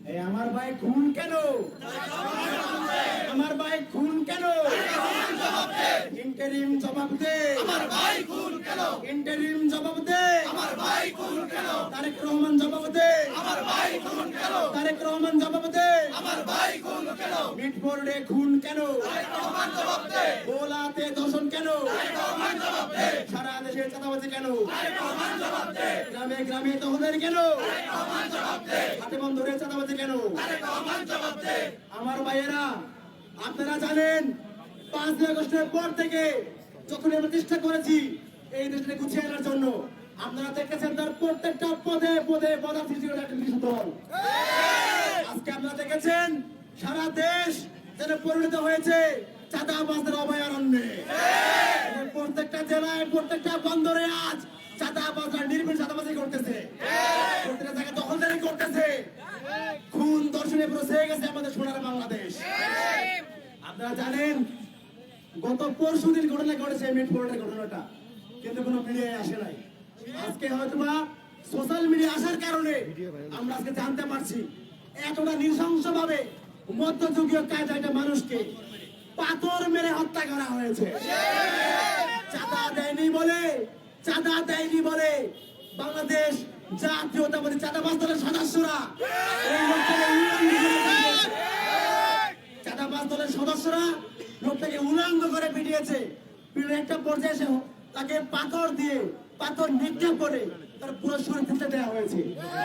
আমার ভাই খুন কেন? আমার ভাই খুন কেন? ইন্টারিম জবাব দে। আমার ভাই খুন কেন? ইন্টারিম জবাব দে। আমার ভাই খুন কেন? তারেক রহমান জবাব দে। আমার ভাই খুন কেন? তারেক রহমান জবাব দে। আমার ভাই খুন কেন? মিটফোর্ডে খুন কেন? তারেক রহমান জবাব দে। ভোলাতে ধর্ষণ কেন? তারেক রহমান জবাব দে। সারা দেশে চাঁদাবাজি কেন? তারেক রহমান জবাব দে। গ্রামে গ্রামে তহবিল কেন? তারেক রহমান জবাব দে। হাতে বন্ধরে চাঁদাবাজি কেন? তারেক রহমান জবাব দে। আমার ভাইয়েরা, আপনারা জানেন 5 আগস্টের পর থেকে যখন আমরা চেষ্টা করেছি এই দেশকে গুছিয়ে আনার জন্য, আপনারা দেখেছেন তার প্রত্যেকটা পদে পদে পদার্থ ছিল দল। আজকে আপনারা দেখেছেন সারা দেশ যেন পরিণত হয়েছে চাঁদাবাজদের অভয়ারণ্যে। প্রত্যেকটা জেলায় প্রত্যেকটা বন্দরে আজ চাঁদাবাজরা নির্ভীক চাঁদাবাজি করতেছে, প্রত্যেকটা জায়গায় দখলদারি করতেছে। খুন দর্শনে প্রসে গেছে আমাদের সোনার বাংলাদেশ। আপনারা জানেন গত পরশুদিন ঘটনা ঘটেছে মিটফোর্ডের ঘটনাটা, কিন্তু কোনো মিডিয়ায় আসে নাই। আজকে হয়তোবা সোশ্যাল মিডিয়া আসার কারণে আমরা আজকে জানতে পারছি এতটা নৃশংস ভাবে মধ্যযুগীয় কায়দায় একটা মানুষকে পাথর মেরে হত্যা করা হয়েছে। চাঁদা দেয়নি বলে বাংলাদেশ জাতীয়তাবাদী চাঁদাবাজ দলের সদস্যরা এই লোকটাকে চাঁদাবাজ দলের সদস্যরা লোকটাকে উলঙ্গ করে পিটিয়েছে। একটা পর্যায়ে এসে তাকে পাথর নিক্ষেপ করে তার পুরো শরীর ফেলতে দেওয়া হয়েছে।